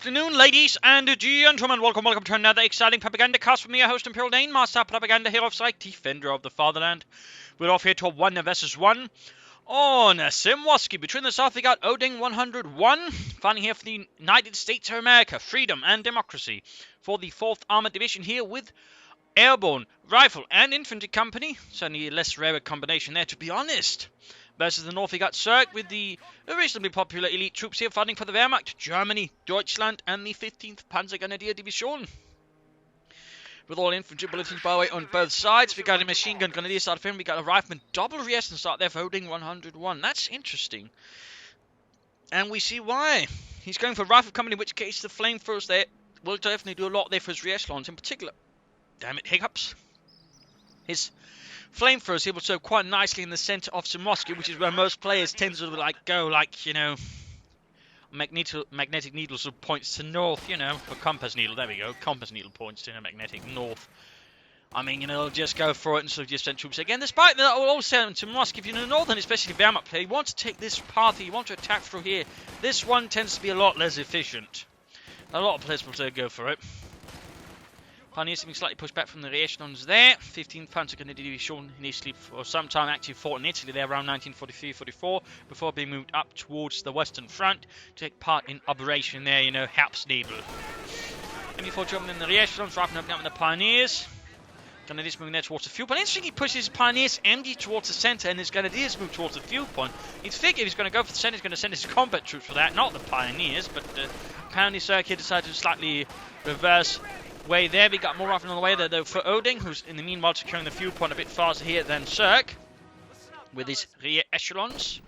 afternoon, ladies and gentlemen. Welcome to another exciting Propagandacast from me, your host, Imperial Dane, Master Propaganda, Hero of Sight, Defender of the Fatherland. We're off here to a 1 vs 1 on Simwaski. Between the south, we got Odeng 101, fighting here for the United States of America, freedom and democracy, for the 4th Armored Division here with Airborne, Rifle and Infantry Company. Certainly a less rare combination there, to be honest. Versus the north, we got Zerg with the reasonably popular elite troops here fighting for the Wehrmacht, Germany, Deutschland, and the 15th Panzergrenadier Division. With all infantry bulletins, by the way, on both sides. We got a machine gun grenadier side of him. We got a rifleman double reaction start there for Odeng 101. That's interesting. And we see why. He's going for Rifle Company, in which case the flamethrowers there will definitely do a lot there for his re-echelons. In particular, damn it, hiccups. His flamethrowers here will serve quite nicely in the center of Simwaski, which is where most players tend to go, you know, magnetic needle sort of points to north, you know, or compass needle, there we go, compass needle points to magnetic north. I mean, you know, they'll just go for it and sort of just send troops again. Despite that, I will also say to Simwaski, if you're in the northern, especially Wehrmacht player, you want to take this path here, you want to attack through here. This one tends to be a lot less efficient. A lot of players will go for it. Pioneers have been slightly pushed back from the re-echelons there. 15th Panzergrenadier Division initially for some time actually fought in Italy there around 1943-44 before being moved up towards the Western Front to take part in Operation there, you know, Herbstnebel. MD4 jumping in the re-echelons, wrapping up with the Pioneers. Grenadiers moving there towards the fuel point. Interesting, he pushes his Pioneers empty towards the center and his Grenadiers move towards the fuel point. You'd figure if he's going to go for the center, he's going to send his combat troops for that, not the Pioneers, but apparently Zerg here decided to slightly reverse way there. We got more riflemen on the way there though for Odeng, who's in the meanwhile securing the fuel point a bit faster here than Zerg with his rear echelons.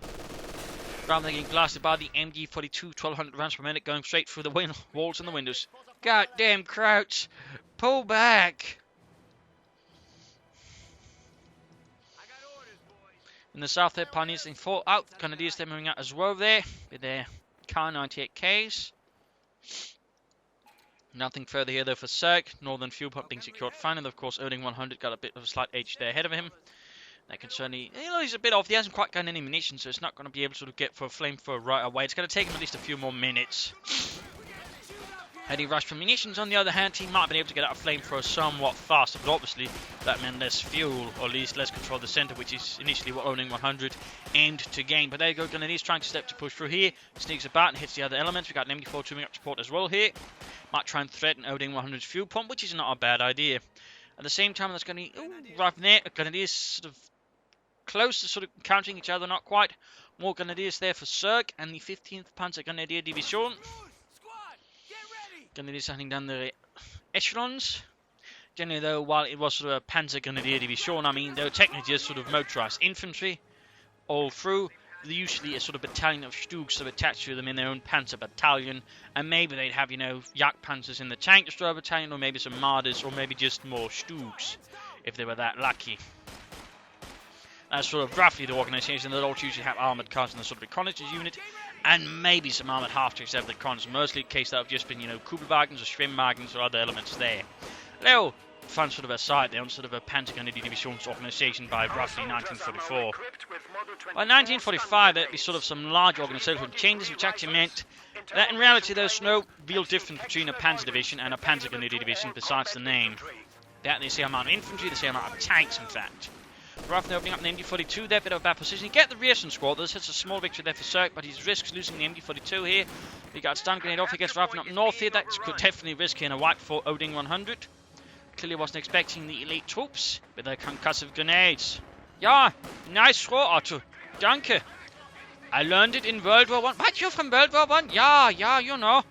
Rather than getting blasted by the MG42 1200 rounds per minute going straight through the walls and the windows. Goddamn Crouch, pull back. In the south there, Pioneers in fall out. Grenadiers they're moving out as well there with their Kar-98Ks. Nothing further here though for Zerg. Northern fuel pump being secured fine, and of course Odeng 100 got a bit of a slight edge there ahead of him. That can certainly, you know, he's a bit off. He hasn't quite got any munitions, so it's not going to be able to sort of get for a flamethrower right away. It's going to take him at least a few more minutes. Had he rushed for munitions, on the other hand, he might have been able to get out a flamethrower somewhat faster, but obviously that meant less fuel, or at least less control of the center, which is initially what Odeng 100 aimed to gain. But there you go, Grenadiers trying to step to push through here, sneaks about and hits the other elements. We got an MD4 2 up support as well here. Might try and threaten Odeng 100's fuel pump, which is not a bad idea. At the same time, that's going to be right from there. Grenadiers sort of close to sort of countering each other, not quite. More Grenadiers there for Zerg and the 15th Panzergrenadier Division. Grenadiers hunting down the echelons. Generally, though, while it was sort of a Panzergrenadier Division, I mean, they were technically just sort of motorized infantry all through. Usually a sort of battalion of Stugs that attached to them in their own Panzer battalion, and maybe they'd have, you know, Jagdpanzers in the tank destroyer battalion, or maybe some Marders, or maybe just more Stugs, if they were that lucky. That's sort of roughly the organisation. They'll all usually have armoured cars in the sort of reconnaissance unit, and maybe some armoured half-tracks have the cons. Mostly the case that have just been, you know, Kugelwagens or Schwimmwagens or other elements there. Little fun sort of aside there on sort of a Panzergrenadier Division's organisation by roughly 1944. By 1945, there'd be sort of some large organisational changes, which actually meant that in reality there's no real difference between a Panzer Division and a Panzergrenadier Division besides the name. That they see amount of infantry, the same amount of tanks, in fact. Roughly opening up the MD42 there, bit of a bad position. You get the Rearson squad, there's a small victory there for Zerg, but he risks losing the MD42 here. We got stun grenade off, he gets roughing up north here. That could definitely risk here in a wipe for Odeng 100. Clearly wasn't expecting the elite troops with their concussive grenades. Ja, nice throw, Otto. Danke. I learned it in World War I. What, you're from World War I? Yeah, you know.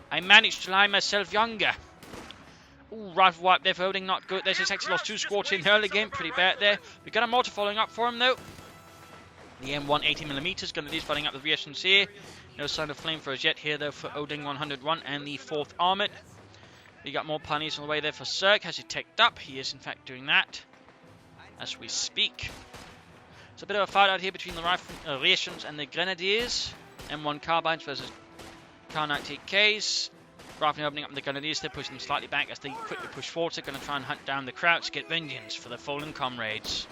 I managed to lie myself younger. Ooh, rifle wipe there for Odeng, not good. There's actually lost 2 squads in the early game, pretty bad there. We got a mortar following up for him though. The M1 80mm, going to be fighting up the reactions here. No sign of flamethrowers yet here though for Odeng 101 and the 4th Armoured. We got more Pioneers on the way there for Zerg. Has he teched up? He is in fact doing that as we speak. It's a bit of a fight out here between the rifle reactions and the Grenadiers. M1 carbines versus Kar-98Ks. Rifle opening up the Grenadiers, they're pushing them slightly back as they quickly push forward. They're going to try and hunt down the Crouch to get vengeance for their fallen comrades.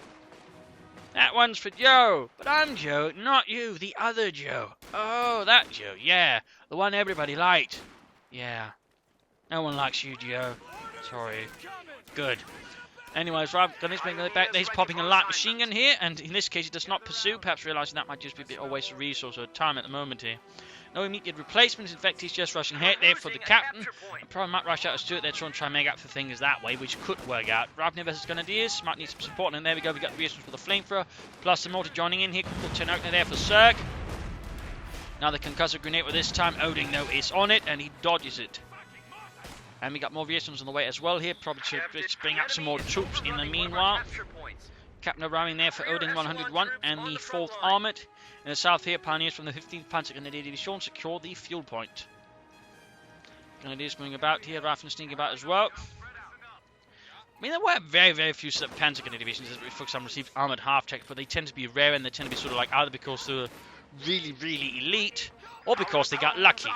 That one's for Joe, but I'm Joe, not you, the other Joe. Oh, that Joe, yeah, the one everybody liked. Yeah. No one likes you, Geo. Sorry. Good. Anyways, Rob Gunny's making it back there. He's popping a light machine gun here, and in this case he does not pursue, perhaps realising that might just be a bit of a waste of resource or time at the moment here. No immediate replacements, in fact he's just rushing ahead there for the captain. And probably might rush out to Stuart there to try and make up for things that way, which could work out. Ravner versus Grenadiers, might need some support, and there we go, we got the resource for the flamethrower, plus some mortar joining in here. Put 10 opener there for Zerg. Now the concussive grenade with this time, Odeng though is on it, and he dodges it. And we got more vehicles on the way as well here, probably to bring up some more troops in the meanwhile. Captain arriving there for Odeng 101 and the 4th Armoured. In the south here, Pioneers from the 15th Panzer Grenadier Division secure the fuel point. Grenadiers moving about here, Raffen sneaking about as well. I mean, there were very, very few Panzer Grenadier Divisions that, for example, received armoured half-checks, but they tend to be rare, and they tend to be sort of like either because they're really, really elite, or because they got lucky.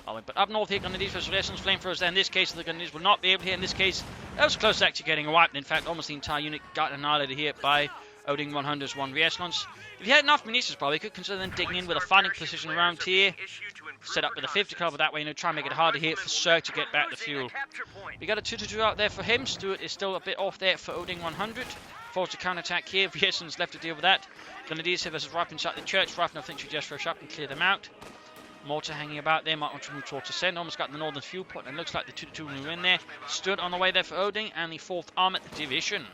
But up north here, Grenadiers versus Resistance Flamethrowers there. In this case, the Grenadiers will not be able to hit. In this case, that was close to actually getting a wipe. In fact, almost the entire unit got annihilated here by Odeng 100's 1 Resistance. If you had enough munitions, probably could consider then digging in with a fighting position around here. Set up with a 50 caliber that way, try and make it harder here for Zerg to get back the fuel. We got a 2-2 out there for him. Stuart is still a bit off there for Odeng 100. Forced to counter-attack here. Resistance left to deal with that. Grenadiers here versus Ripe inside the church. Ripe, I think, should just rush up and clear them out. Mortar hanging about there, might want to move towards the centre. Almost got the northern fuel point, and looks like the 2-2 move in there. Stood on the way there for Odeng and the 4th Armoured Division.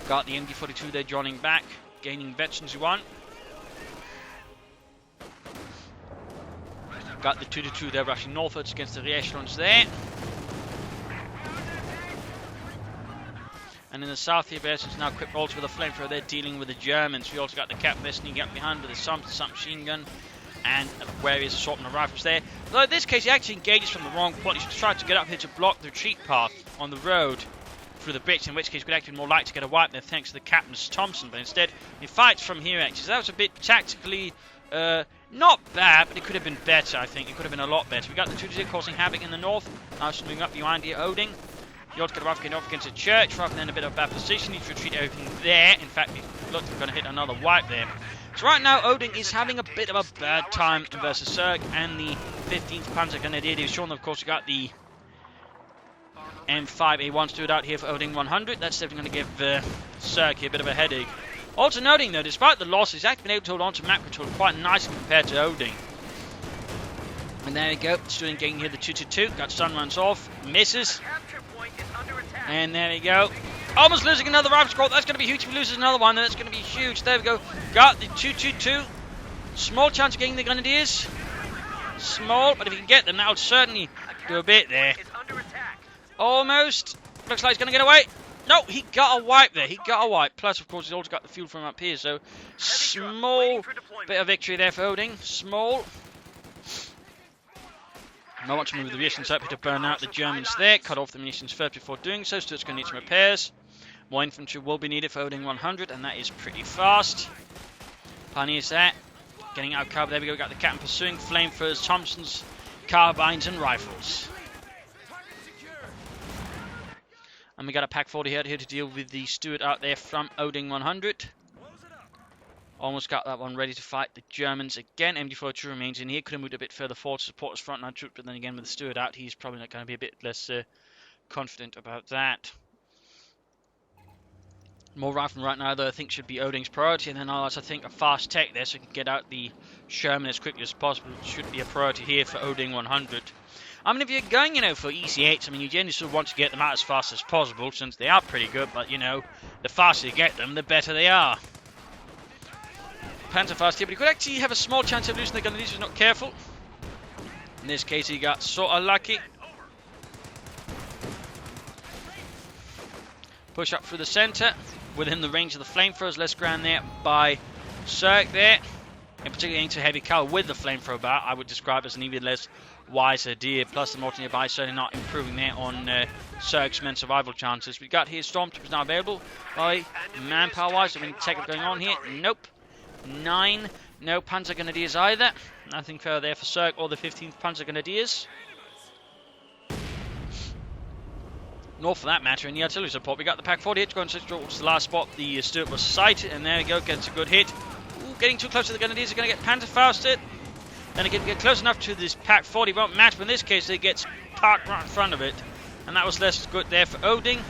Got the MD-42 there joining back, gaining veterans 1. Got the 2-2 there rushing northwards against the re-echelons there. And in the south here, Bearson's now equipped also with a flamethrower. They're dealing with the Germans. We also got the Captain there sneaking up behind with a submachine gun and various assortment of rifles there. Though in this case, he actually engages from the wrong point. He should try to get up here to block the retreat path on the road through the bridge, in which case we'd actually be more likely to get a wipe there thanks to the Captain's Thompson. But instead, he fights from here actually. So that was a bit tactically not bad, but it could have been better, I think. It could have been a lot better. We got the 2-2 causing havoc in the north. Now it's moving up behind here, Odeng. The odds get getting off against the church, rather than a bit of a bad position. Needs to retreat everything there. In fact, we look, we're going to hit another wipe there. So right now, Odeng is having a bit of a bad time versus Zerg and the 15th Panzer Grenadier Division. Of course, we got the M5A1 stood out here for Odeng 100. That's definitely going to give Zerg here a bit of a headache. Also noting, though, despite the losses, he's actually been able to hold on to map control quite nicely compared to Odeng. And there we go, Student getting here the 2-2, got stun runs off, misses. And there we go. Almost losing another rifle squad. That's going to be huge. If he loses another one, then that's going to be huge. There we go. Got the 2-2-2. Small chance of getting the Grenadiers. Small, but if he can get them, that would certainly do a bit there. Almost. Looks like he's going to get away. No, he got a wipe there. He got a wipe. Plus, of course, he's also got the fuel from up here. So, small bit of victory there for Odeng. Small. Not much to move the munitions up here to burn out the Germans there. Cut off the munitions first before doing so. Stuart's going to need some repairs. More infantry will be needed for Odeng 100, and that is pretty fast. Pioneers there. Getting out of cover. There we go. We got the Captain pursuing. Flamethrowers, Thompsons, carbines, and rifles. And we got a Pack 40 out here to deal with the Stuart out there from Odeng 100. Almost got that one ready to fight the Germans again. MD-42 remains in here. Could have moved a bit further forward to support his frontline troops, but then again with the Stuart out, he's probably not going to be a bit less confident about that. More rifle right now, though, I think should be Odeng's priority, and then others, I think, a fast tech there so he can get out the Sherman as quickly as possible. Should be a priority here for Odeng 100. I mean, if you're going, for EC8s, I mean, you generally sort of want to get them out as fast as possible, since they are pretty good, but, the faster you get them, the better they are. Panzer fast here, but he could actually have a small chance of losing the Grenadiers if he's not careful. In this case, he got sort of lucky. Push up through the centre, within the range of the flamethrowers. Less ground there by Zerg there. In particular, into heavy caliber with the flamethrower bar, I would describe as an even less wise idea. Plus, the mortar nearby certainly not improving there on Zerg's men survival chances. We got here Stormtroopers now available by manpower-wise. So any tech going on here? Nope. 9. No Panzer Grenadiers either. Nothing further there for Zerg or the 15th Panzer Grenadiers. Nor for that matter in the artillery support. We got the Pack 40 hit to go and towards the last spot. The Stuart was sighted, and there we go, gets a good hit. Ooh, getting too close to the Grenadiers. Are going to get Panzer Fausted. Then again, get close enough to this Pack 40, won't match, but in this case, it gets parked right in front of it. And that was less good there for Odeng.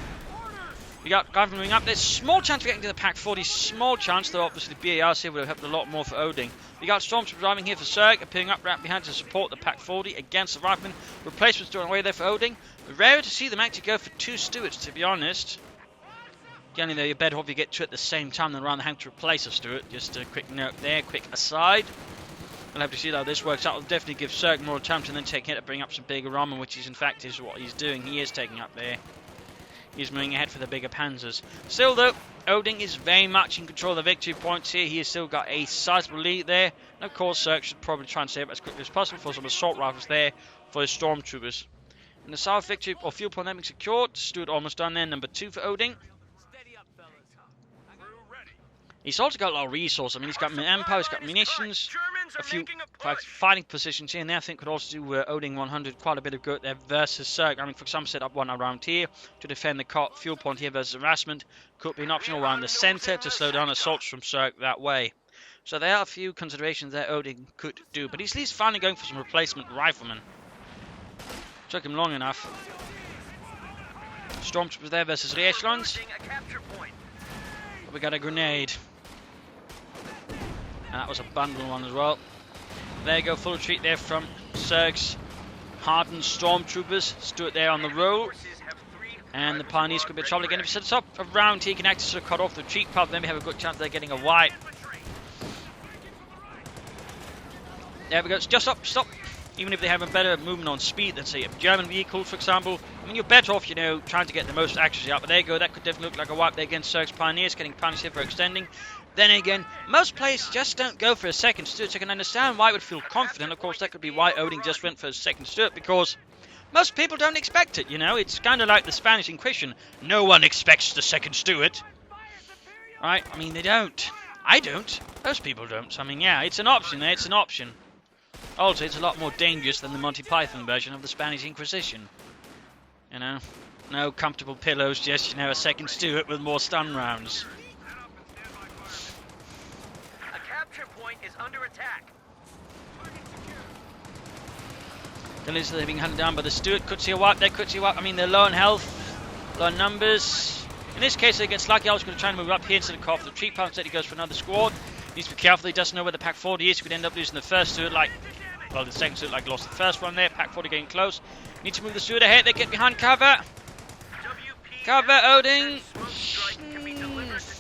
We got guys moving up. There's small chance of getting to the Pack 40, small chance, though obviously BARs here would have helped a lot more for Odeng. We got Stormtroopers driving here for Zerg, appearing up right behind to support the Pack 40 against the Riflemen. Replacements doing away there for Odeng. Rare to see them actually go for 2 Stuarts, to be honest. Generally, though, you're better off you get 2 at the same time than rather having to replace a Stuart. Just a quick note there, quick aside. We'll have to see how this works out. It'll definitely give Zerg more attempt and then take it to bring up some bigger armor, which is in fact is what he's doing. He is taking up there. He's moving ahead for the bigger panzers. Still though, Odeng is very much in control of the victory points here. He has still got a sizable lead there. And of course, Zerg should probably try and save it as quickly as possible for some assault rifles there for his stormtroopers. And the south victory or fuel point having secured. Stuart almost done there. Number 2 for Odeng. He's also got a lot of resources. I mean, he's got manpower, he's got munitions, a few fighting positions here and there. I think could also do Odeng 100 quite a bit of good there versus Zerg. I mean, for example, set up one around here to defend the fuel point here versus harassment. Could be an option around the centre to slow down assaults from Zerg that way. So there are a few considerations that Odeng could do. But he's at least finally going for some replacement riflemen. Took him long enough. Stormtroopers there versus re-echelons. We got a grenade. And that was a bundle one as well. There you go, full retreat there from Zerg's hardened stormtroopers. Stuart there on the roll. And the Pioneers could be trouble again. If he sets up around here, he can actually sort of cut off the retreat path. Then we have a good chance they're getting a wipe. There we go, it's just up, stop. Even if they have a better movement on speed than, say, a German vehicle, for example. I mean, you're better off, you know, trying to get the most accuracy out. But there you go, that could definitely look like a wipe there against Zerg's Pioneers, getting Pioneers here for extending. Then again, most players just don't go for a second Stuart, so I can understand why I would feel confident. Of course, that could be why Odeng just went for a second Stuart, because most people don't expect it, you know. It's kind of like the Spanish Inquisition. No one expects the second Stuart. Right? I mean, they don't. I don't. Most people don't. So, I mean, yeah, it's an option there. It's an option. Also, it's a lot more dangerous than the Monty Python version of the Spanish Inquisition. You know? No comfortable pillows, just, you know, a second Stuart with more stun rounds. Is under attack. They're being hunted down by the Stuart. Could see a wipe there, could see a wipe. I mean, they're low on health, low on numbers. In this case, they get Sluggy. I was going to try and move up here instead of cut off the retreat path. Instead, he goes for another squad. Needs to be careful. He doesn't know where the Pack 40 is. He could end up losing the first Stuart, like, well, the second Stuart, like, lost the first one there. Pack 40 getting close. Need to move the Stuart ahead. They get behind cover. Cover, Odeng.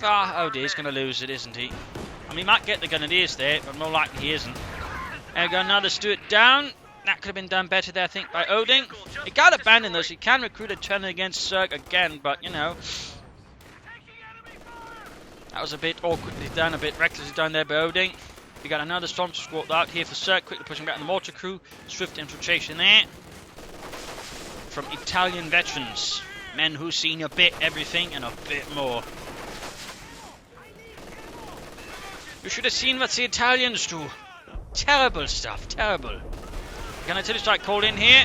Oh dear, he's going to lose it, isn't he? I mean, he might get the Grenadiers there, but more likely he isn't. There we go, another Stuart down. That could have been done better there, I think, by Odeng. He got abandoned, though, so he can recruit a turn against Zerg again, but, you know. That was a bit awkwardly done, a bit recklessly done there by Odeng. We got another Stormtrooper squad out here for Zerg, quickly pushing back the mortar crew. Swift infiltration there. From Italian veterans. Men who've seen a bit everything and a bit more. You should have seen what the Italians do. Terrible stuff, terrible. Can I tell you strike cold in here?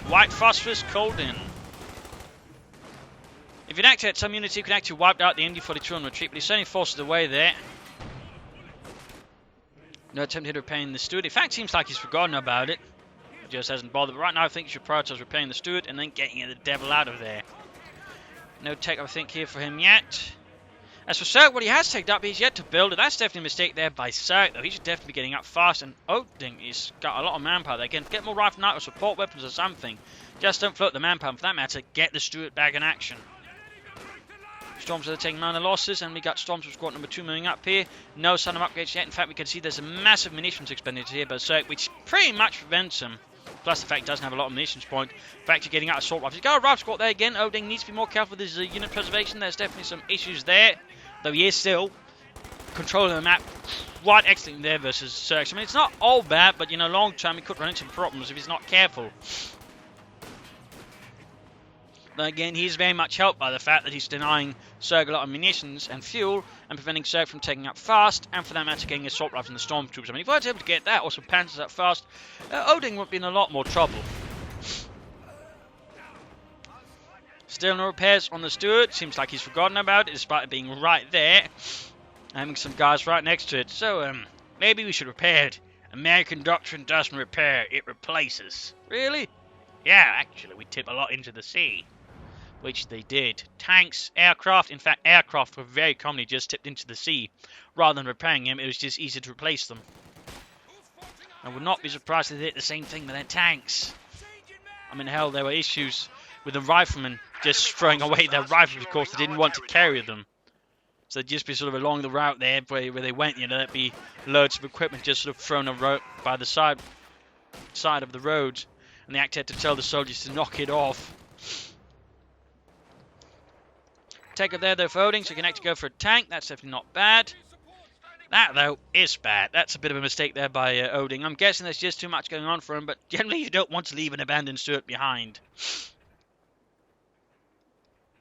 White phosphorus cold in. If you'd actually had some unity, you could actually wipe out the MD-42 on retreat, but he certainly forced it away there. No attempt here to repairing the Stuart. In fact, seems like he's forgotten about it. He just hasn't bothered. But right now, I think you should prioritize repairing the Stuart and then getting the devil out of there. No tech, I think, here for him yet. As for Zerg, what he has taken up, he's yet to build it. That's definitely a mistake there by Zerg, though. He should definitely be getting up fast. And Odeng, he's got a lot of manpower there. Again, get more rifle out or support weapons or something. Just don't float the manpower. For that matter, get the Stuart back in action. Stormtroopers are taking minor losses, and we got Stormtrooper squad number 2 moving up here. No sign of upgrades yet. In fact, we can see there's a massive munitions expenditure here by Zerg, which pretty much prevents him. Plus the fact he doesn't have a lot of munitions point. In fact, you're getting out assault rifles. He's got a rifle squad there again. Odeng needs to be more careful with his unit preservation. There's definitely some issues there. Though he is still controlling the map quite excellent there versus Zerg. I mean, it's not all bad, but, you know, long term he could run into problems if he's not careful. But again, he's very much helped by the fact that he's denying Zerg a lot of munitions and fuel and preventing Zerg from taking up fast, and for that matter, getting assault rifles and the stormtroopers. I mean, if I was able to get that or some panzers up fast, Odeng would be in a lot more trouble. Still no repairs on the Stuart. Seems like he's forgotten about it, despite it being right there. Having some guys right next to it. So, maybe we should repair it American doctrine doesn't repair, it replaces. Really? Yeah, actually, we tip a lot into the sea. Which they did. Tanks, aircraft, in fact, aircraft were very commonly just tipped into the sea. Rather than repairing them, it was just easier to replace them. I would not be surprised if they did the same thing with their tanks. I mean, hell, there were issues with the riflemen just throwing away their rifles because they didn't want to carry them. So they'd just be sort of along the route there where they went, you know, there'd be loads of equipment just sort of thrown by the side of the road. And they actually had to tell the soldiers to knock it off. Take it there though for Odeng, so you can actually go for a tank. That's definitely not bad. That though is bad. That's a bit of a mistake there by Odeng. I'm guessing there's just too much going on for him, but generally you don't want to leave an abandoned Stuart behind.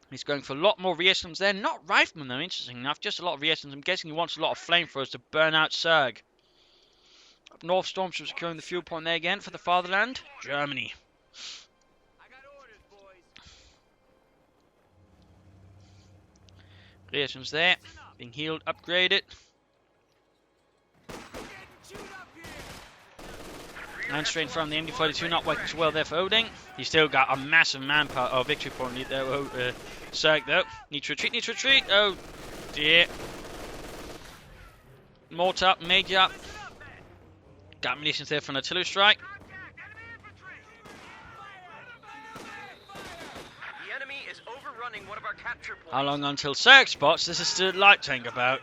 He's going for a lot more reasons there. Not riflemen though, interesting enough. Just a lot of reasons. I'm guessing he wants a lot of flamethrowers to burn out Zerg. Up north, Stormtroops securing the fuel point there again for the fatherland. Germany. Reasons there. Being healed, upgraded. And straight from the MD-42 not working so well there for Odeng. He's still got a massive manpower victory point there. Zerg though. Need to retreat, Oh dear. Mortar up, Major up. Got munitions there for an artillery strike. The enemy is overrunning one of our capture points. How long until Zerg spots? This is still light tank about.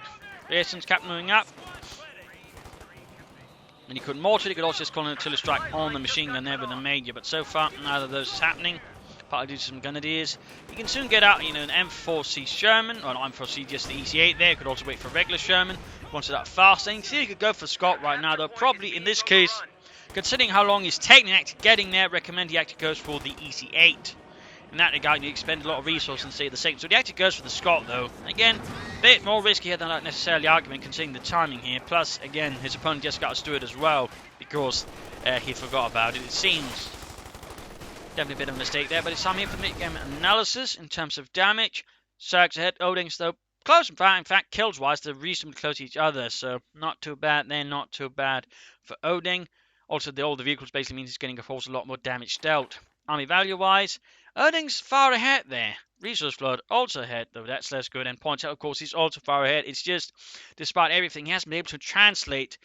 Reasons kept moving up. And he could mortar, he could also just call an artillery strike on the machine gun there with a Major, but so far neither of those is happening. Partly due to some grenadiers. You can soon get out, you know, an M4C Sherman, or not M4C, just the EC8 there. You could also wait for a regular Sherman. Wanted that fast thing. See, you could go for Scott right now, though. Probably in this case, considering how long he's taking actually getting there, recommend he actually goes for the EC8. In that regard, you expend a lot of resources and stay the same. So he actually goes for the Scott, though. Again, a bit more risky here than that necessarily argument, considering the timing here. Plus, again, his opponent just got a Stuart as well, because he forgot about it, it seems. Definitely a bit of a mistake there, but it's time here for the mid-game analysis in terms of damage. Zerg's ahead, Odeng's though close in fact, kills-wise, they're reasonably close to each other, so not too bad there, not too bad for Odeng. Also, all the vehicles basically means he's getting a lot more damage dealt. Army value-wise, Odeng's far ahead there. Resource flood also ahead, though that's less good, and points out, of course, he's also far ahead. It's just, despite everything, he hasn't been able to translate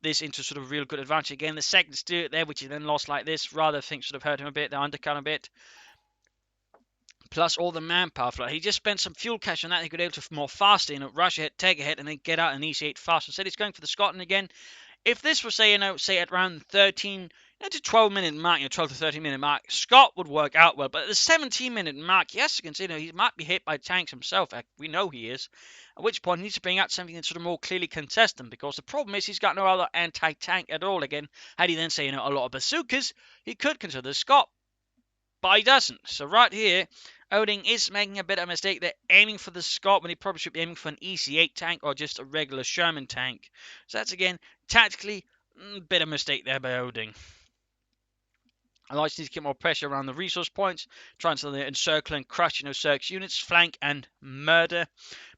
this into sort of real good advantage. Again, the second Stuart there, which he then lost like this, rather things should have hurt him a bit, the undercut a bit. Plus all the manpower flow. He just spent some fuel cash on that. He could be able to more faster, you know, rush ahead, take ahead, and then get out an EC8 fast. Instead, he's going for the Scotland again. If this was, say, you know, say at around 13 to 12-minute mark, you know, 12 to 13-minute mark, Scott would work out well. But at the 17-minute mark, he has to consider he might be hit by tanks himself. We know he is. At which point, he needs to bring out something that's sort of more clearly contest them. Because the problem is he's got no other anti-tank at all. Again, had he then, say, you know, a lot of bazookas, he could consider the Scott. But he doesn't. So right here, Odeng is making a bit of a mistake. They're aiming for the Scott when he probably should be aiming for an EC8 tank or just a regular Sherman tank. So that's, again, tactically, a bit of a mistake there by Odeng. I like to keep more pressure around the resource points, trying to encircle and crush, you know, Zerg's units, flank and murder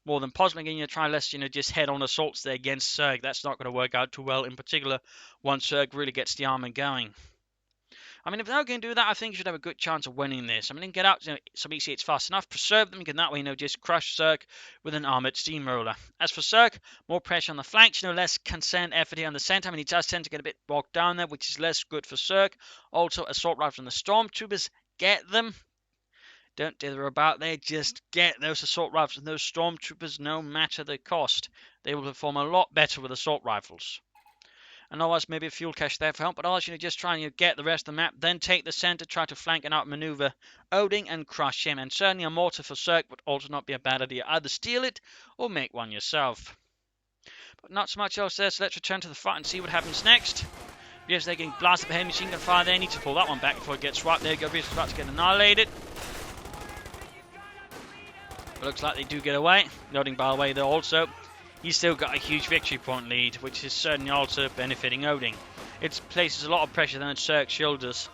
more than possible. Again, you try less, you know, just head-on assaults there against Zerg. That's not going to work out too well, in particular, once Zerg really gets the armor going. I mean, if they're not going to do that, I think you should have a good chance of winning this. I mean, get out, you know, some EC8s fast enough, preserve them, you can that way, you know, just crush Zerg with an armored steamroller. As for Zerg, more pressure on the flanks, you know, less concerned effort here on the center. I mean, he does tend to get a bit bogged down there, which is less good for Zerg. Also, assault rifles on the stormtroopers, get them. Don't dither about there, just get those assault rifles and those stormtroopers, no matter the cost. They will perform a lot better with assault rifles. And otherwise, maybe a fuel cache there for help. But otherwise, you know, just try and get the rest of the map. Then take the center, try to flank and outmaneuver Odeng and crush him. And certainly a mortar for Zerg would also not be a bad idea. Either steal it or make one yourself. But not so much else there, so let's return to the fight and see what happens next. Yes, they're getting blasted by heavy machine gun fire there. Need to pull that one back before it gets right. There you go, Beast is about to get annihilated. But looks like they do get away. Odeng, by the way, though, also, he's still got a huge victory point lead, which is certainly also benefiting Odeng. It places a lot of pressure on Zerg's shoulders.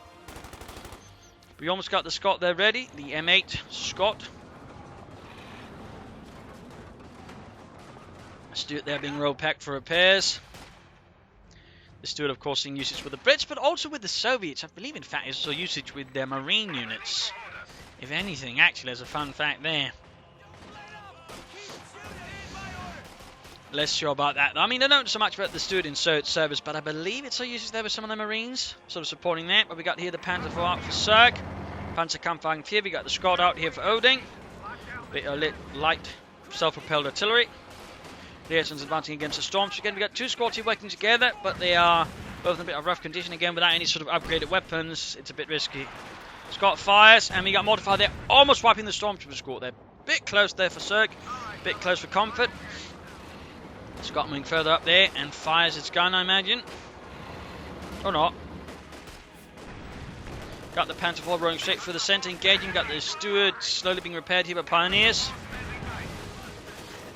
We almost got the Scott there ready, the M8 Scott. Stuart there being roll packed for repairs. The Stuart, of course, in usage with the Brits, but also with the Soviets. I believe, in fact, it's also usage with their Marine units. If anything, actually, there's a fun fact there. Less sure about that. I mean, I don't know so much about the Stuart in service, but I believe it's so usage there with some of the Marines, sort of supporting that. But we got here the Panzer IV out for Zerg, Panzerkampfwagen 4. We got the Scott out here for Odeng. Bit of light self-propelled artillery. Liaison's advancing against the Storms. Again, we got two squads here working together, but they are both in a bit of rough condition again without any sort of upgraded weapons. It's a bit risky. Scott fires, and we got Mortified there, almost wiping the Stormtrooper squad there. Bit close there for Zerg, bit close for comfort. Scott moving further up there and fires its gun, I imagine. Or not. Got the Panther IV rolling straight through the centre, engaging. Got the Stuart slowly being repaired here by Pioneers.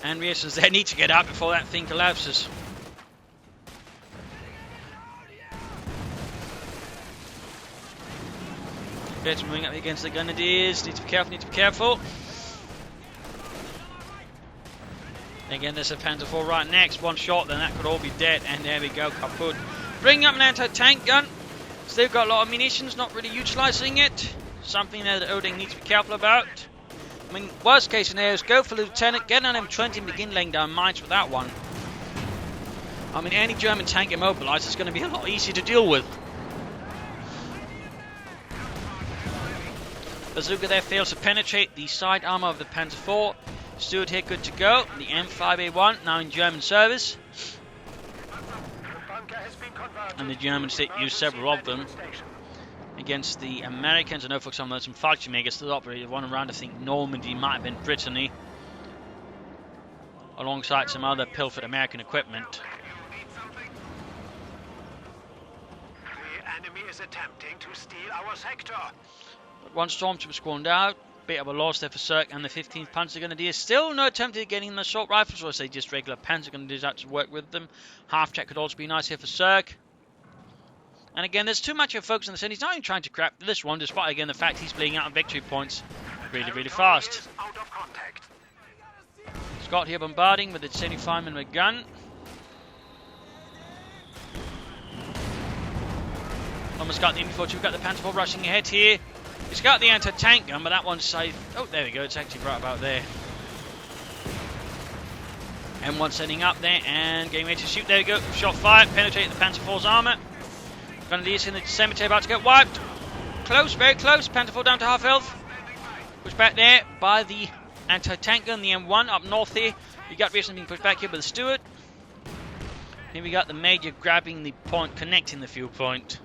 And Reasons there need to get out before that thing collapses. It's moving up against the Grenadiers. Need to be careful, need to be careful. Again, there's a Panzer IV right next. One shot, then that could all be dead. And there we go, kaput. Bringing up an anti-tank gun. Still got a lot of munitions, not really utilising it. Something there that Odeng needs to be careful about. I mean, worst case scenario is go for Lieutenant, get an M20 and begin laying down mines with that one. I mean, any German tank immobilised is going to be a lot easier to deal with. Bazooka there fails to penetrate the side armour of the Panzer IV. Stuart here good to go. The M5A1 now in German service. And the Germans did use several of them against the Americans. I know for some of them Fallschirmjäger still operated one around, I think Normandy, might have been Brittany, alongside some other pilfered American equipment. The enemy is attempting to steal our sector. But one Stormtrooper spawned out. Bit of a loss there for Zerg and the 15th Panzer Grenadiers. Still no attempt at getting the assault rifles, or say just regular Panzer Grenadiers out to work with them. Half-track could also be nice here for Zerg. And again, there's too much of a focus on the center. He's not even trying to crap this one, despite again the fact he's bleeding out on victory points really, really fast. Scott here bombarding with its 75mm gun. Almost got the info. We've got the Panzer IV rushing ahead here. It's got the anti-tank gun, but that one's safe. Oh, there we go. It's actually right about there. M1 setting up there and getting ready to shoot. There we go. Shot fired. Penetrating the Panzer IV's armour. Grenadiers in the cemetery about to get wiped. Close, very close. Panzer IV down to half health. Pushed back there by the anti-tank gun, the M1 up north here. You got Reason being pushed back here by the Stuart. Here we got the Major grabbing the point, connecting the fuel point.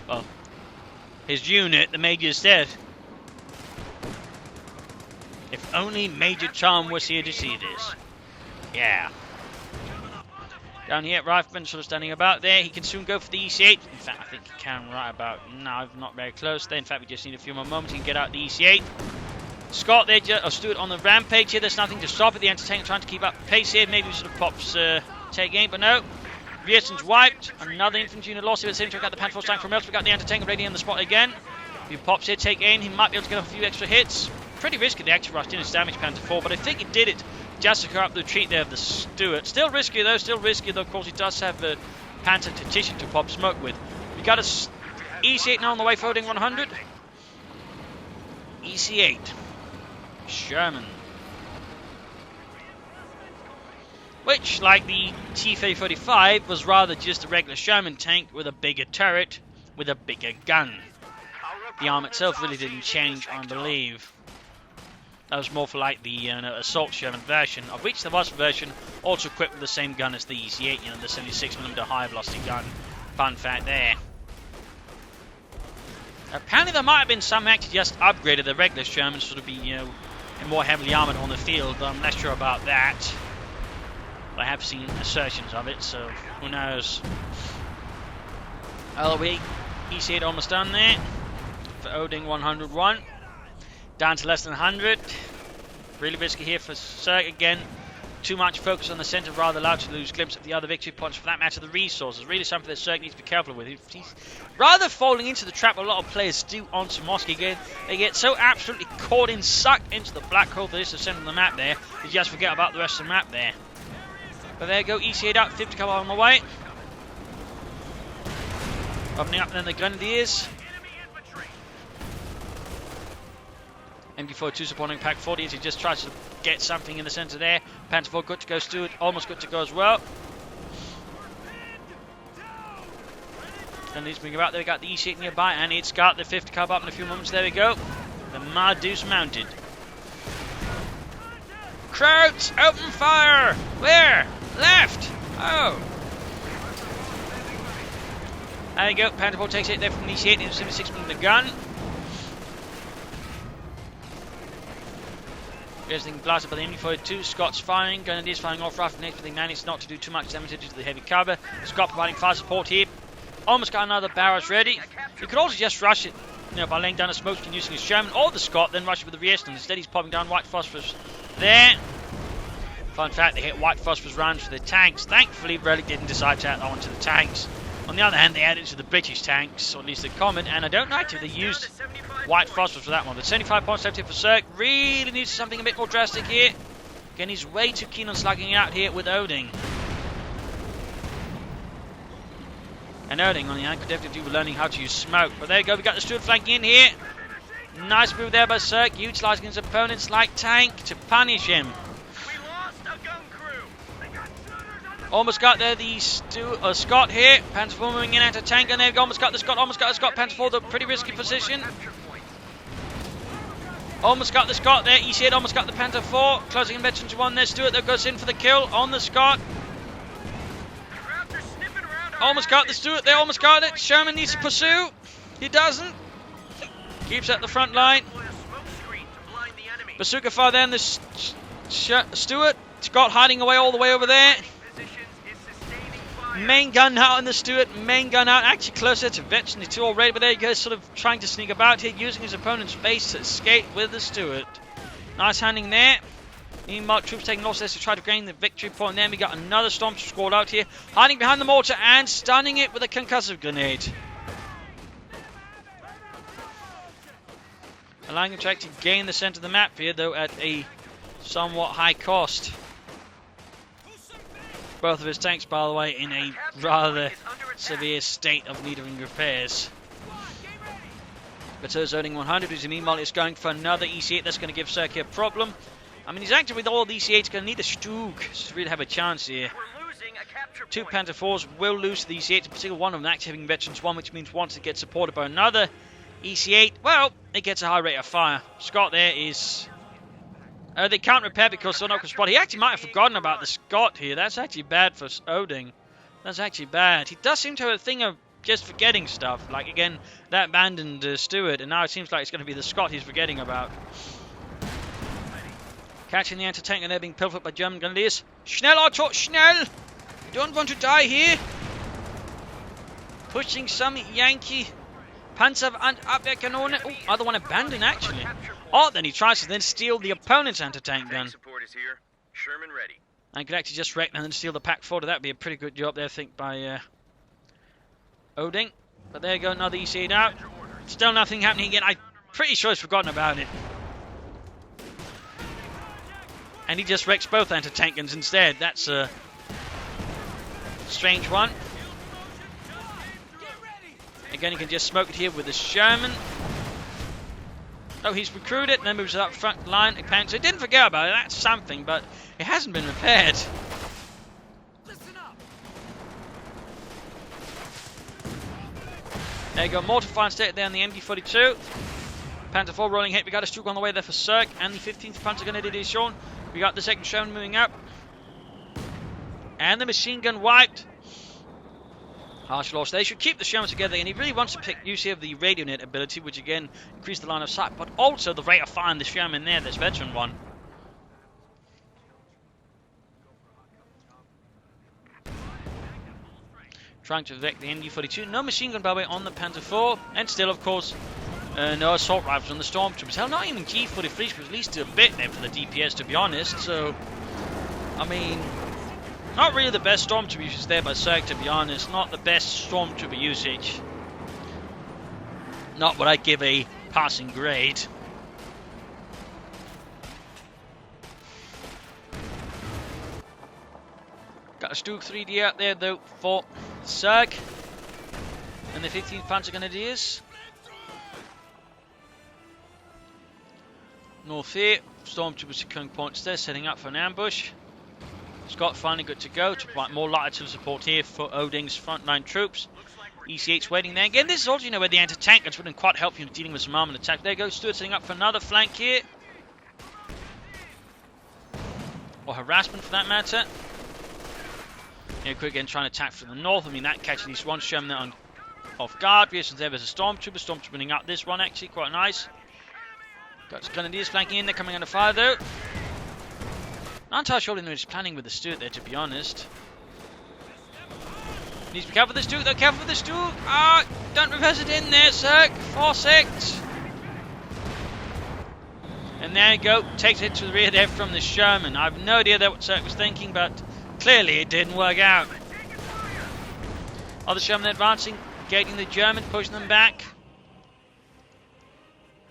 Well, his unit, the Major's dead. If only Major Charm was here to see this. Yeah. Down here, Rifleman sort of standing about there. He can soon go for the EC8. In fact, I think he can right about now. Not very close there. In fact, we just need a few more moments. He can get out the EC8. Scott there, Stuart on the rampage here. There's nothing to stop it. The anti-tank trying to keep up pace here. Maybe he sort of pops take aim, but no. Vierson's wiped. Another infantry unit lost here. At the same time, got the Panzer IV tank from else. We got the anti-tank already on the spot again. If he pops here, take aim. He might be able to get off a few extra hits. Pretty risky the actual rush didn't damage Panzer IV, but I think he did it just to corrupt the retreat there of the Stuart. Still risky though. Of course, he does have the Panzer Tactician to pop smoke with. We got a EC8 now on the way for Odeng 100. EC8. Sherman. Which, like the T-35, was rather just a regular Sherman tank with a bigger turret, with a bigger gun. The arm itself really didn't change, I believe. That was more for like the assault Sherman version, of which there was a version also equipped with the same gun as the EC8, the 76mm high velocity gun. Fun fact there. Apparently there might have been some actually just upgraded the regular Sherman sort of be, more heavily armoured on the field. I'm less sure about that. I have seen assertions of it, so who knows. LOE, EC8 almost done there. For Odeng 101. Down to less than 100. Really risky here for Zerg again. Too much focus on the centre, rather allowed to lose glimpse of the other victory points. For that matter, the resources. Really something that Zerg needs to be careful with. He's rather falling into the trap a lot of players do on Samoski again. They get so absolutely caught in, sucked into the black hole that is the centre of the map there. They just forget about the rest of the map there. But there you go, EC8 out, 50 come on the way. Opening up then the Grenadiers. MG42 supporting Pack 40 as he just tries to get something in the centre there. Panther 4 good to go, Stuart almost good to go as well. And he's moving about there. We got the E-8 nearby, and it's got the 50 cab up in a few moments. There we go. The Mad Deuce mounted. Krauts, open fire! Where? Left! Oh! There you go. Panther 4 takes it there from the E-8 into 76 with the gun. Everything blasted by the MG42. Scott's firing. Grenadiers firing off right from next, but they managed not to do too much damage due to the heavy cover. Scott providing fire support here. Almost got another barrage ready. You could also just rush it, by laying down a smoke screen using his Sherman or the Scott, then rush it with the Rieston. Instead, he's popping down white phosphorus there. Fun fact, they hit white phosphorus rounds for the tanks. Thankfully, Relic didn't decide to add that one to the tanks. On the other hand, they added it to the British tanks, or at least the common, and I don't know if they used white phosphorus for that one. But 75 points left here for Zerg. Really needs something a bit more drastic here. Again, he's way too keen on slugging out here with Odeng. And Odeng, on the hand, could definitely do learning how to use smoke. But there you go, we got the Stuart flanking in here. Nice move there by Zerg, utilising his opponent's light tank to punish him. We lost a gun crew. They got shooters on the Almost got there the Scott here. Panther 4 moving in out of tank, and there we go. Almost got the Scott. Panther 4, the pretty risky position. Almost got the Scott there. E-8 almost got the Panther 4. Closing in veteran to 1 there. Stuart though goes in for the kill on the Scott. Almost got the Stuart there. Almost got it. Sherman needs to pursue. He doesn't. Keeps at the front line. Bazooka fire there, and the Stuart. Scott hiding away all the way over there. Main gun out on the Stuart. Main gun out. Actually closer to veteran. The 2 already, but there he goes, sort of trying to sneak about here, using his opponent's base to escape with the Stuart. Nice handling there. Meanwhile, troops taking losses to try to gain the victory point. And then we got another Storm squad out here, hiding behind the mortar and stunning it with a concussive grenade. Allowing him to actually gain the centre of the map here, though at a somewhat high cost. Both of his tanks, by the way, in a rather severe state of needing repairs. But so is Odeng 100, who's meanwhile is going for another E-8. That's going to give Zerg a problem. I mean, he's active with all these E-8s, going to need a Stug to really have a chance here. 2 Panther 4s will lose to the E-8, in particular one of them active having veterans 1, which means once it gets supported by another E-8, well, it gets a high rate of fire. Scott there is... they can't repair because they're not going to spot. He actually might have forgotten about the Scott here. That's actually bad for Odeng. That's actually bad. He does seem to have a thing of just forgetting stuff. Like, again, that abandoned Stuart, and now it seems like it's going to be the Scott he's forgetting about. Catching the anti-tank, and they're being pilfered by German Grenadiers. Schnell, Otto, schnell! You don't want to die here. Pushing some Yankee Panzer and Abwehrkanone. Oh, other one abandoned, actually. Oh, then he tries to then steal the opponent's anti-tank gun. Support is here. Sherman ready. And could actually just wreck and then steal the Pack 40. That would be a pretty good job there, I think, by Odeng. But there you go, another E-8 out. Still nothing happening again. I'm pretty sure he's forgotten about it. And he just wrecks both anti-tank guns instead. That's a strange one. Again, he can just smoke it here with the Sherman. Oh, he's recruited and then moves up front line. So he didn't forget about it. That's something, but it hasn't been repaired. There you go, mortar fire state there on the MG42. Panther 4 rolling hit. We got a Stug on the way there for Zerg, and the 15th Panzer Grenadier is shown. We got the second Sherman moving up. And the machine gun wiped. Harsh loss. They should keep the Sherman together, and he really wants to pick use here of the radio net ability, which again increase the line of sight, but also the rate of fire in the Sherman there, this veteran one. Trying to evict the MG42. No machine gun, by the way, on the Panther 4, and still, of course, no assault rifles on the Stormtroopers. Hell, not even key for the fleet, but at least a bit there for the DPS, to be honest. So, I mean, not really the best Stormtrooper usage there by Zerg, to be honest. Not the best Stormtrooper usage. Not what I'd give a passing grade. Got a Stug 3D out there, though, for Zerg. and the 15th Panzer Grenadiers. North here, stormtroopers securing points there, setting up for an ambush. Scott finally good to go to provide more latitude support here for Odeng's frontline troops. EC8's waiting there. Again, this is also, where the anti-tankers wouldn't quite help you in dealing with some armament attack. There goes Stuart setting up for another flank here. Or harassment for that matter. Here, quick again, trying to attack from the north. I mean, that catches these ones, Sherman there on off guard. Pearson's there, there's a stormtrooper. Stormtrooper winning up this one, actually, quite nice. Got the Grenadiers flanking in, they're coming under fire though. Not entirely sure they're just planning with the Stuart there, to be honest. Needs to be careful with the Stuart though, careful with the Stuart. Ah, don't reverse it in there, Zerg. 4-6. And there you go, takes it to the rear there from the Sherman. I have no idea what Zerg was thinking, but clearly it didn't work out. Other Sherman advancing, gating the German, pushing them back.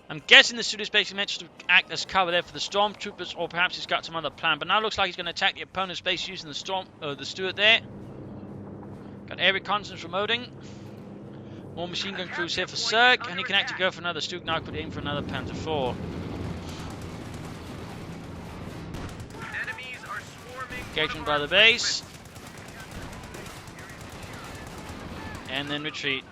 I'm guessing the Stuart is basically meant to act as cover there for the stormtroopers, or perhaps he's got some other plan. But now it looks like he's going to attack the opponent's base using the Stuart there. Got air reconnaissance from Odeng. More machine gun crews here for Zerg, and he can actually go for another Stuart now, could aim for another Panther 4. Engagement by the base. And then retreat.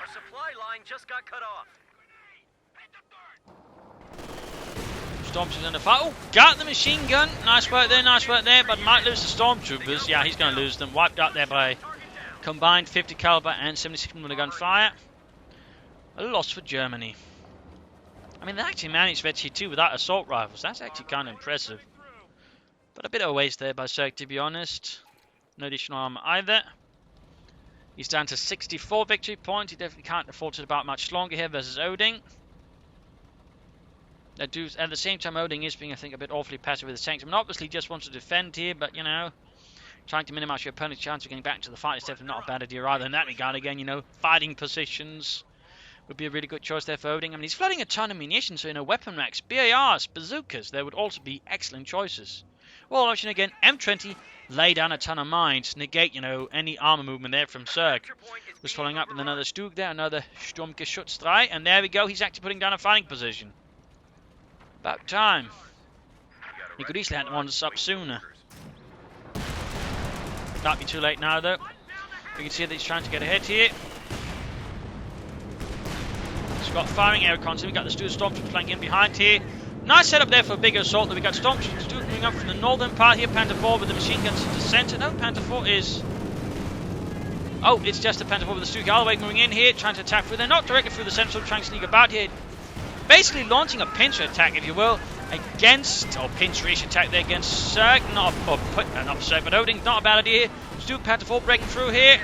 Our supply line just got cut off. Stormtroopers under fire. Oh, got the machine gun. Nice work there, but might lose the stormtroopers. Yeah, he's going to lose them. Wiped out there by combined 50 caliber and 76mm gun fire. A loss for Germany. I mean, they actually managed Vecchi 2 without assault rifles. That's actually kind of impressive. But a bit of a waste there by Zerg, to be honest. No additional armor either. He's down to 64 victory points. He definitely can't afford to about much longer here versus Odeng. At the same time, Odeng is being, I think, a bit awfully passive with his tanks. I mean, obviously just wants to defend here, but, trying to minimize your opponent's chance of getting back to the fight is definitely not a bad idea either. In that regard, again, fighting positions would be a really good choice there for Odeng. I mean, he's flooding a ton of munitions, so weapon racks, BARs, bazookas, there would also be excellent choices. Well, option again, M20, lay down a ton of mines, negate, any armor movement there from Zerg. Was following up with another Stug there, another Sturmgeschütz 3, and there we go, he's actually putting down a fighting position. About time. He could easily have wanted us up sooner. Can't be too late now, though. We can see that he's trying to get ahead here. Scott firing air reconnaissance. We've got the Stuart Stormtroopers flanking in behind here. Nice setup there for a bigger assault. We've got Stormtroopers moving up from the northern part here. Panther 4 with the machine guns into the center. No, Panther 4 is... Oh, it's just the Panther 4 with the Stuart Galloway moving in here, trying to attack through there. Not directly through the center, trying to sneak about here. Basically launching a pincer attack, if you will, against, or pincer-ish attack there against Zerg. Not Zerg, but Odeng. Not a bad idea. Stuart Panther 4 breaking through here.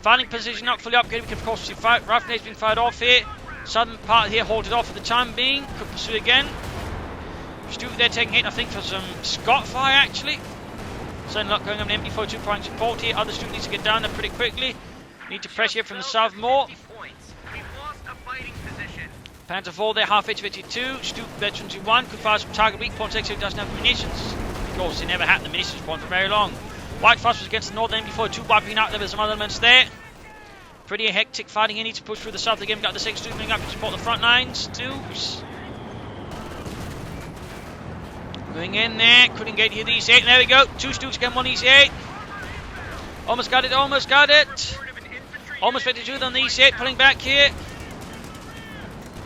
Fighting position not fully upgraded. We can of course see rough grenades being fired off here. Southern part here halted off for the time being. Could pursue again. Stuart there taking hit, I think, for some Scott fire actually. Certainly not going on an MD42 providing support here. Other Stuart needs to get down there pretty quickly. Need to press here from the south more. Panther 4 there, half H52. Stuart Veteran 2-1 could fire some target weak points. Actually doesn't have munitions. Of course, he never had the munitions point for very long. White Frost was against the northern MD42, wiping out there with some other elements there. Pretty hectic fighting. He needs to push through the south again. We've got the 6 moving up to support the front lines. Stoops. Going in there. Couldn't get here the EC8. There we go. 2 Stoops again, 1 EC8. Almost got it, almost got it. Almost ready to do it on the EC8. Pulling back here.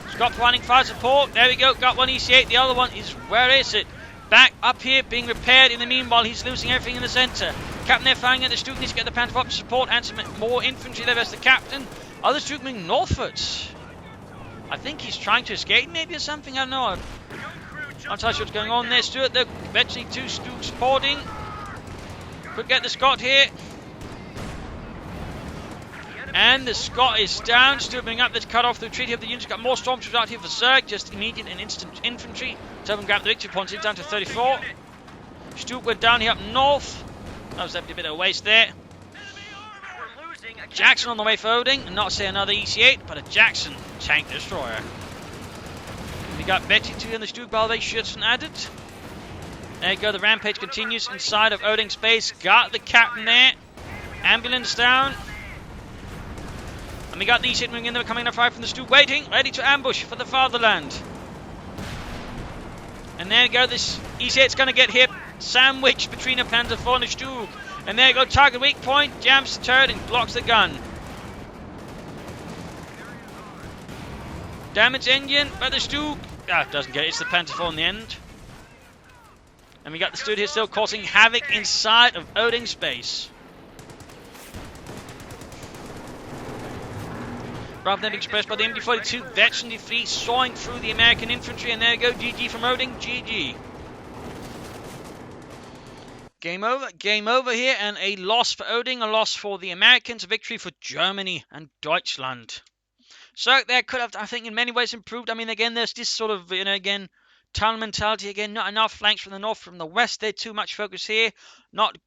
Scott providing fire support. There we go. Got 1 EC8. The other one is, where is it? Back up here, being repaired. In the meanwhile, he's losing everything in the centre. Captain there firing at the Stuart. Needs to get the Panther up to support and some more infantry there as the captain. Other Stuart moving northwards. I think he's trying to escape maybe or something. I don't know. I'm not entirely sure what's going on there. Stuart, they're eventually 2 Stuart supporting. Could get the Scott here. And the Scott is down. Stuart moving up. Let's cut off the retreat of the units. Got more stormtroopers out here for Zerg. Just immediate and instant infantry. So we grab the victory points. He's down to 34. Stuart went down here up north. That was definitely a bit of a waste there. Jackson on the way for Odeng. And not say another EC8, but a Jackson tank destroyer. We got Betty 2 and the Stuart Ballet Schützen added. There you go, the rampage continues inside of Odeng's base. Got the captain there. Ambulance down. And we got these hitmen in there coming to fire from the stew, waiting, ready to ambush for the fatherland. And there you go, this E6's going to get hit, sandwiched between a Panzer IV and a stew. And there you go, target weak point, jams the turret and blocks the gun. Damage engine, but the stew doesn't get it, it's the Panzer IV in the end. And we got the stew here still causing havoc inside of Odeng's base. Rather than expressed by the MD-42 veteran defeat, sawing through the American infantry, and there you go, GG from Odeng, GG. Game over here, and a loss for Odeng, a loss for the Americans, a victory for Germany and Deutschland. So there could have, I think, in many ways improved. I mean, again, there's this sort of, again, tunnel mentality. Again, not enough flanks from the north, from the west. There's too much focus here. Not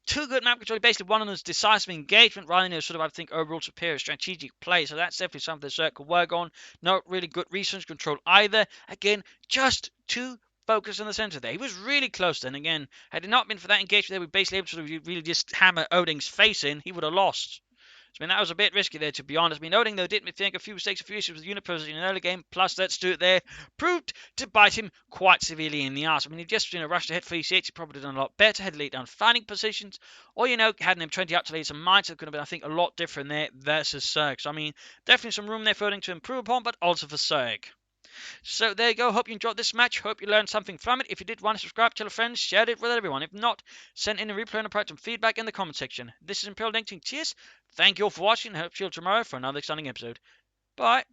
too good map control. Basically, one of them is decisive engagement rather than a sort of, I think, overall superior strategic play. So that's definitely something the Zerg could work on. Not really good resource control either. Again, just too focused in the center there. He was really close then. Again, had it not been for that engagement, they were basically able to sort of really just hammer Odeng's face in. He would have lost. I mean, that was a bit risky there, to be honest. I mean, Odeng, though, did make a few mistakes, a few issues with unit position in the early game, plus let's do it there, proved to bite him quite severely in the arse. I mean, if just, rushed ahead for E6, he probably done a lot better, had laid down fighting positions, or, had an M20 up to lay some mines, it could have been, I think, a lot different there versus Zerg. So, I mean, definitely some room there for Odeng to improve upon, but also for Zerg. So there you go. Hope you enjoyed this match. Hope you learned something from it. If you did, want to subscribe, tell a friend, share it with everyone. If not, send in a replay and approach and feedback in the comment section. This is Imperial Linking. Cheers. Thank you all for watching. I hope to see you tomorrow for another exciting episode. Bye.